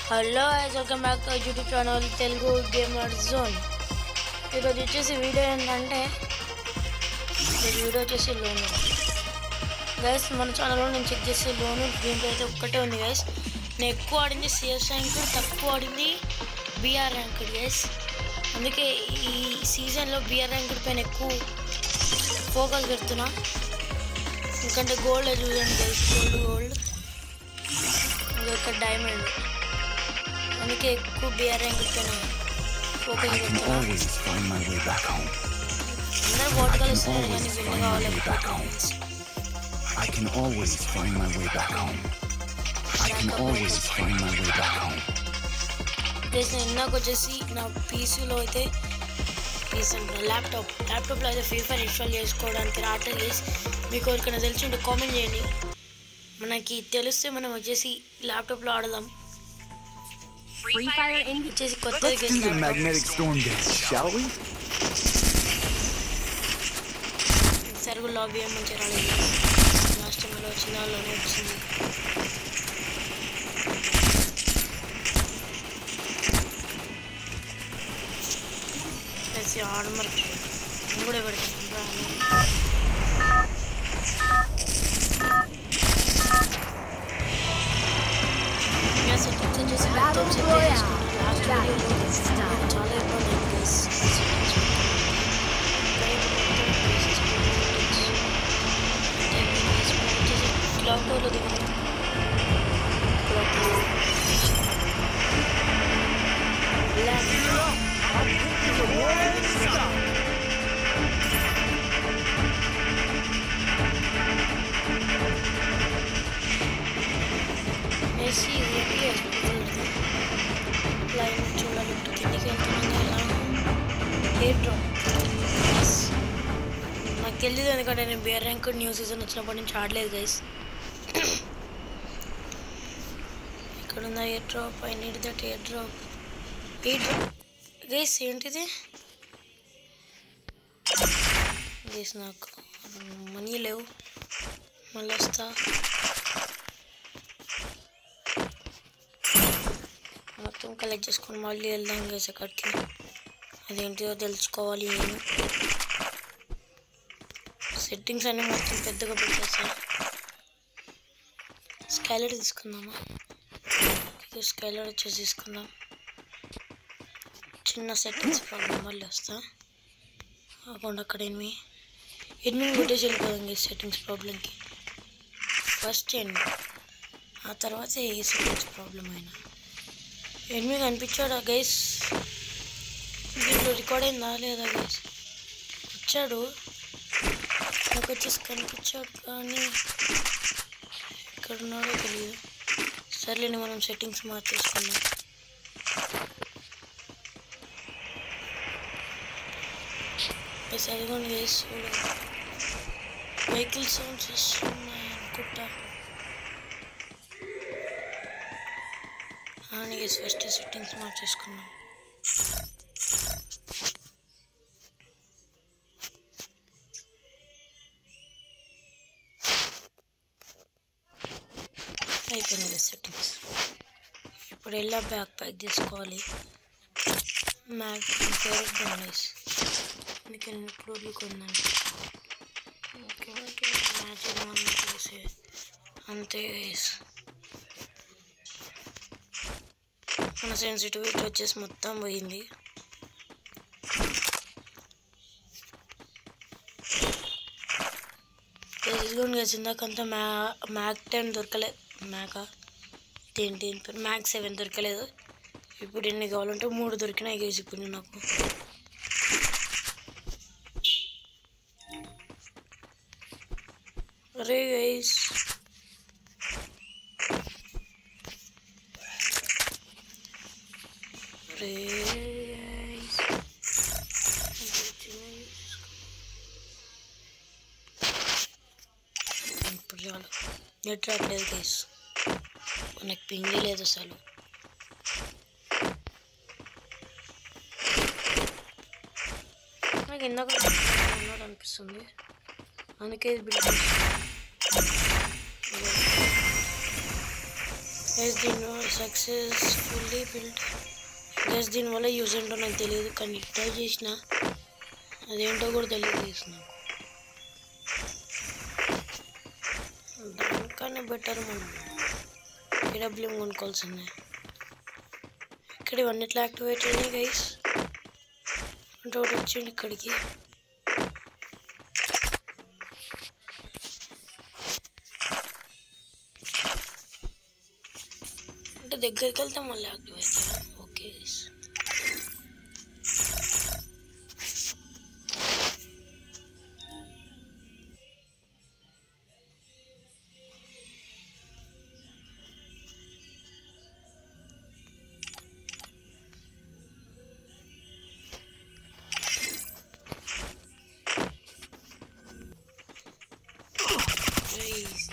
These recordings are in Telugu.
Hello guys, welcome back to YouTube channel Telugu gamer zone. ఈరోజు వచ్చేసి వీడియో ఏంటంటే లోను గైస్. మన ఛానల్లో నేను చెక్ చేసే లోను గేమ్ అయితే ఒక్కటే ఉంది గైస్. నేను ఎక్కువ ఆడింది సిఎస్ ర్యాంక్, తక్కువ ఆడింది బిఆర్ ర్యాంక్ గైస్. అందుకే ఈ సీజన్లో బిఆర్ ర్యాంక్ పైన ఎక్కువ ఫోకస్ పెడుతున్నా. ఎందుకంటే గోల్డ్ చూడండి గైస్, గోల్డ్ ఇంకొక డైమండ్. అందుకే ఎక్కువ బిఆర్ ర్యాంక్ పైన ఫోకస్ పెడుతున్నా. అందరూ ఓటు కలుస్తున్నారు కానీ విన్ కావాలి. I can always find my way back home. I can always find my way back home. ఇందాక వచ్చేసి నా పీసీలో అయితే ల్యాప్టాప్లో అయితే ఫ్రీ ఫైర్ ఇన్స్టాల్ చేసుకోవడానికి రావట్లేదు గైస్. మీకు ఎవరికైనా తెలిసి ఉంటే కామెంట్ చేయండి. మనకి తెలిస్తే మనం వచ్చేసి ల్యాప్టాప్లో ఆడదాం. వచ్చేసి కొత్తది సరుకు లాబీ మంచిగా రాలేదు. లాస్ట్ టైంలో వచ్చిన వాళ్ళనే వచ్చింది. ఆర్మర్ కూడా పెడతాను. సెట్టింగ్స్ వచ్చేసి ల్యాప్టాప్ సెట్ చేసుకున్నాను. లాస్ట్ వీడియోలో చాలా ఇబ్బంది అయింది గైస్. క్లాక్ టవర్లో దిగుతాం. మెస్సీ లైన్ చూడాలి. కిందికి వెళ్తున్నాగా ఎలా ఎయిర్ డ్రాప్ నాకు తెలియదు. ఎందుకంటే నేను బిఆర్ ర్యాంక్ న్యూ సీజన్ వచ్చినప్పటి నుంచి ఆడలేదు గైస్. ఇక్కడ ఉందా air drop? I need that air drop. Guys ఏంటిది గైస్? నాకు మనీ లేవు, మళ్ళీ వస్తా. మొత్తం కలెక్ట్ చేసుకొని మళ్ళీ వెళ్దాం గైస్ అక్కడికి. అదేంటిదో తెలుసుకోవాలి నేను. సెట్టింగ్స్ అన్నీ మొత్తం పెద్దగా పెట్టేసా. స్కైలర్ తీసుకుందామా? స్కైలర్ వచ్చేసి తీసుకుందాం. చిన్న సెట్టింగ్స్ ప్రాబ్లం, మళ్ళీ వస్తా. అకౌంట్ అక్కడ ఎనిమిది కొట్టేసి వెళ్ళిపోదాం గైస్. సెట్టింగ్స్ ప్రాబ్లంకి ఫస్ట్ ఆ తర్వాత ఏ సెట్టింగ్స్ ప్రాబ్లం అయినా ఎనిమిది కనిపించాడా గైస్? దీంట్లో రికార్డ్ అయిందా లేదా గైస్? వచ్చాడు, నాకు వచ్చేసి కనిపించాడు కానీ ఎక్కడ ఉన్నాడో తెలియదు. సర్లేని మనం సెట్టింగ్స్ మార్చేసుకున్నాం. అదిగోండి గైస్, వెహికల్ సౌండ్స్ వస్తున్నాయి అనుకుంటా. గైస్ ఫస్ట్ సెట్టింగ్స్ మార్చేసుకున్నాం. అయిపోయింది గైస్ సెట్టింగ్స్. ఇప్పుడు ఎలా బ్యాక్ ప్యాక్ తీసుకోవాలి. మ్యాక్ ఫేవరెట్ గైస్, అందుకే నేను ఇప్పుడు కొన్నాను. ఓకే ఓకే మ్యాచ్ చూసే అంతే గైస్. మన సెన్సిటివిటీ వచ్చేసి మొత్తం పోయింది. ఇదిగోండి గైస్, ఇందాకంతా మ్యాక్ 10 దొరకలేదు. మ్యాక్ 7 దొరకలేదు. ఇప్పుడు ఎన్ని కావాలంటే 3 దొరికినాయి గైస్ ఇప్పుడు నాకు. అరే గైస్ ఇప్పుడు చాలు. నెట్ రావట్లేదు గైస్, నాకు పింగ్ లేదు అసలు. నాకు ఇందాక ఉన్నాడు అనిపిస్తుంది, అందుకే బిల్డ్ గైస్ దీనివల్ల సక్సెస్ఫుల్లీ బిల్డ్. గైస్ దీనివల్ల యూజ్ ఏంటో నాకు తెలియదు, కానీ ట్రై చేసిన అదేంటో కూడా తెలియదు గైస్ నాకు. దానికన్నా బెటర్ మనం ఏడబ్ల్యూఎం కొనుక్కోవాల్సిందే. ఇక్కడ ఇవన్నీ ఎట్లా యాక్టివేట్ అయినాయి గైస్ అంటే ఒకటి వచ్చింది ఇక్కడికి. అంటే దగ్గరికి వెళ్తే మళ్ళీ యాక్టివేట్ అవుతాయి. ఓకే గైస్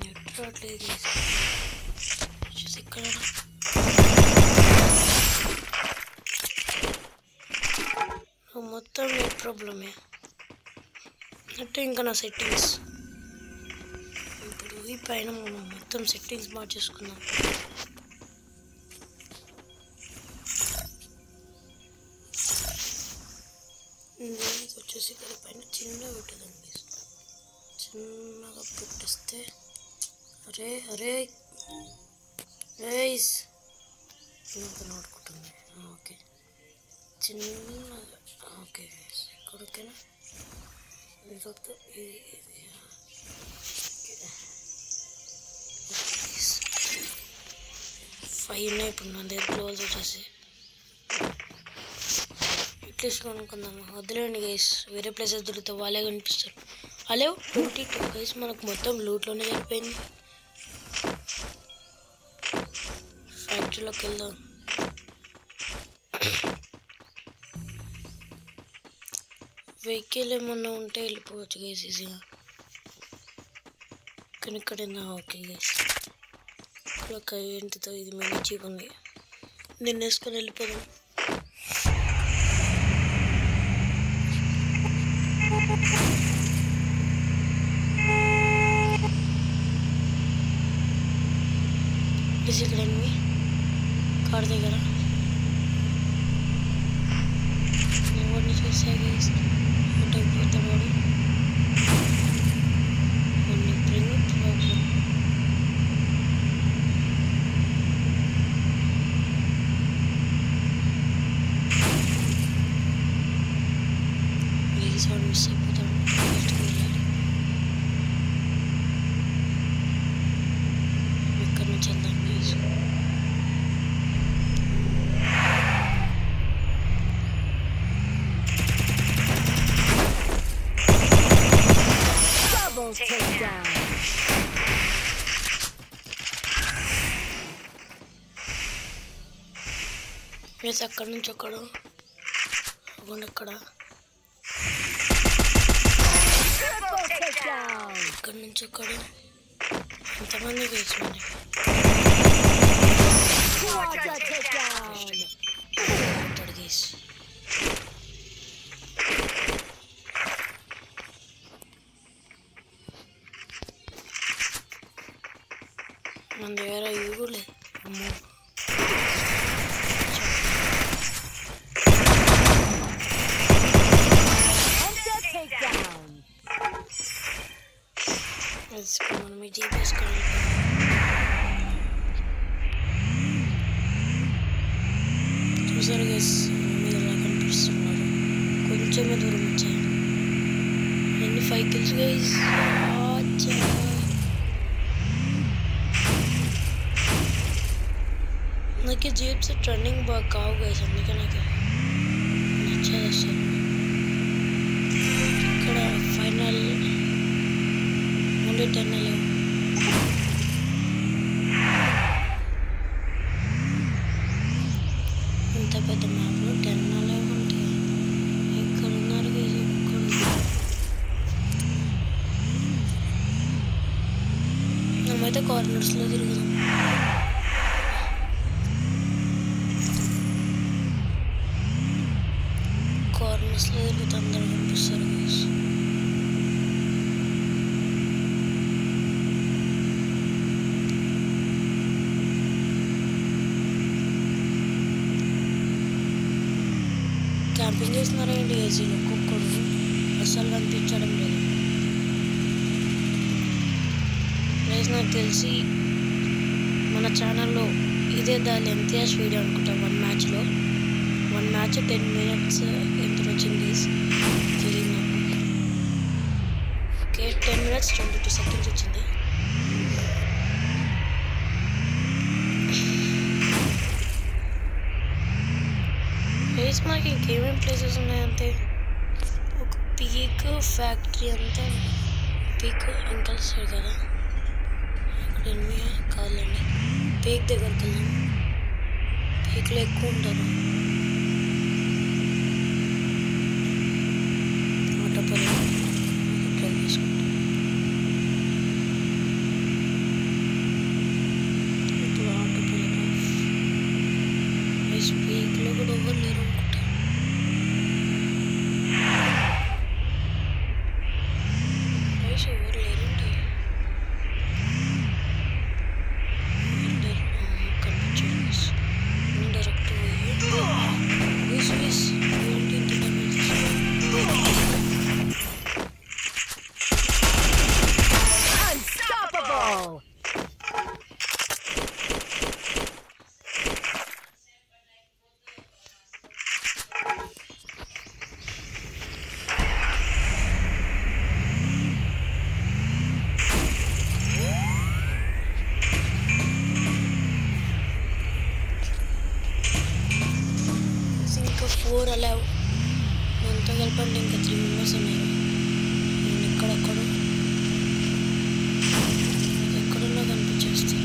నెట్ రావట్లేదు చూసి ఇక్కడ మొత్తం నెట్ ప్రాబ్లమే. అంటే ఇంకా నా సెట్టింగ్స్ ఇప్పుడు ఈ పైన మనం మొత్తం సెట్టింగ్స్ మార్చేసుకుందాం. వచ్చేసి ఇక్కడ పైన చిన్నగా పెట్టదండి, చిన్నగా పెట్టేస్తే అరే అరే గైస్ నోడుకుంటుంది. ఓకే చిన్నగా ఓకే గైస్ ఇక్కడ ఓకేనా. ఇది 5 ఉన్నాయి ఇప్పుడు నా దగ్గర క్లోజ్ వచ్చేసి. అట్లీస్ట్ కొనుక్కుందాము. వద్దులేండి గైస్, వేరే ప్లేసెస్ దొరికితే వాళ్ళే కనిపిస్తారు. అలే 22 గైస్ మనకు మొత్తం లూట్లోనే సరిపోయింది. ఫ్యాక్టరీలోకి వెళ్దాం. వెహికల్ ఏమన్నా ఉంటే వెళ్ళిపోవచ్చు గైస్ ఈజీగా. కానీ ఇక్కడ ఓకే గైస్ ఇక్కడ ఏంటితో ఇది మెయిన్ చీప్ ఉంది, నేను వేసుకొని వెళ్ళిపోదాం. ఇక్కడ ఎనిమి కార్ దగ్గర ఎవరిని చూసా గైస్ అయిపోతాడు వాడు. ప్రాబ్లం వాడు మిస్ అయిపోతాడు. ఇక్కడ నుంచి వెళ్దాం ప్లీజ్. ప్లీజ్ అక్కడ నుంచి ఒకడు అక్కడ ఇక్కడ నుంచి ఒకడు ఎంతమంది గెలిచింది. మన దగ్గర ఇవి కూడా లేదు. అమ్మో మనం ఈ జీప్ వేసుకోవాలి. చూసారు గైస్ మీరు ఎలా కనిపిస్తున్నారు. కొంచెమే దూరం వచ్చాయి. ఎన్ని 5 kills గైస్. నాకు జీప్స్ ట్రెండింగ్ బాగా కావు గైస్, అందుకే నాకు నచ్చదు అసలు. ఇక్కడ ఫైనల్ ఓన్లీ 10 లేవు. ఇంత పెద్ద మ్యాప్లో 10 లేవు అంటే ఎక్కడ ఉన్నారు గైస్. మేమైతే కార్నర్స్లో తిరుగుదాం. కార్నర్స్లో తిరుగుతూ అందరూ కనిపిస్తారు గైస్. క్యాంపింగ్ చేస్తున్నారా ఏంటి ఏసీలో ఒక్కొక్కడు అస్సలు కనిపించడం లేదు గైస్. నాకు తెలిసి మన ఛానల్లో ఇదే ద లెంతియస్ట్ వీడియో అనుకుంటా. 1 మ్యాచ్ 10 minutes ఎంత వచ్చింది గైస్ తెలియదు నాకు. ఓకే 10 minutes 22 seconds వచ్చింది. గైస్ మనకి ఇంకేమేమి ప్లేసెస్ ఉన్నాయంటే ఒక పీక్ ఫ్యాక్టరీ అంతా. పీక్ వెనకాల సైడ్ కదా అక్కడ ఎన్ని కావాలండి. పీక్ దగ్గరికి వెళ్దాం. పీక్లో ఎక్కువ ఉంటారు. ఆటో పని ట్రై చేసుకుంటాం. ఇప్పుడు ఆటో పని పీక్లో కూడా ఎవరు లేరు అనుకుంటా. ఎవరు లేరండి. డైరెక్ట్ ఇంకా 4 అలౌ. ఎంతో కలిపండి ఇంకా 3 members ఉన్నారు. నేను ఎక్కడున్నా కనిపించేస్తాను.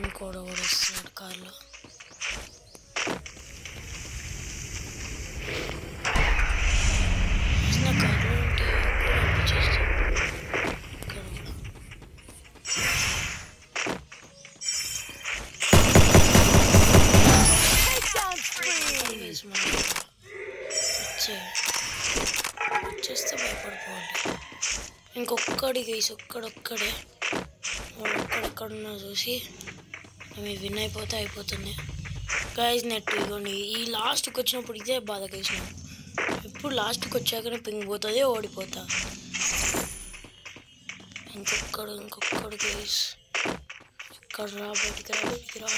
ఇంకోడు కూడా వస్తున్నాడు కార్లో. నా కార్లో ఉంటే కనిపించేస్తాను. ఇక్కడ కూడా వచ్చేస్తే భయపడిపోవాలి. ఇంకొక్కడి గైస్ ఒక్కడొక్కడే ఒక్కడొక్కడున్నా చూసి మేము విన్ అయిపోతే అయిపోతుంది గైస్. నెట్ ఇగోండి ఈ లాస్ట్కి వచ్చినప్పుడు ఇదే బాధ గైస్. ఎప్పుడు లాస్ట్కి వచ్చాకనే పింగ్ పోతుంది, ఓడిపోతా. ఇంకొక్కడు గైస్. ఇక్కడ రా బయటికి రా.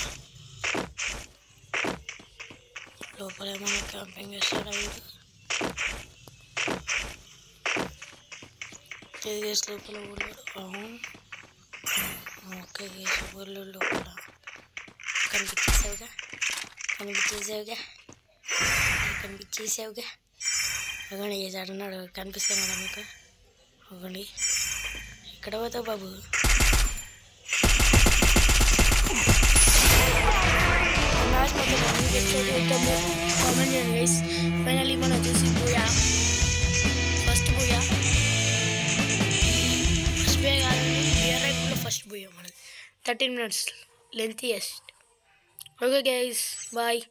లోపల ఏమైనా క్యాంపింగ్ చేస్తాడా వీడు? గేస్ లోపల ఊళ్ళాడు. అవును ఓకే గేస్ ఊళ్ళో లోపల కనిపించేసావుగా. అవ్వండి చేసాడున్నాడు. కనిపిస్తున్నాడా మీకు? అవ్వండి ఎక్కడ పోతావు బాబు? కామెంట్ చేయండి గైస్. ఫైనల్లీ మనం వచ్చేసి ఫస్ట్ బోయా కాదండి. బిఆర్ఐలో ఫస్ట్ బోయా మనది. 13 minutes lengthiest. Okay guys bye.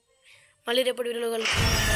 మళ్ళీ రేపటి వీడియోలో కలుగుతున్నాం.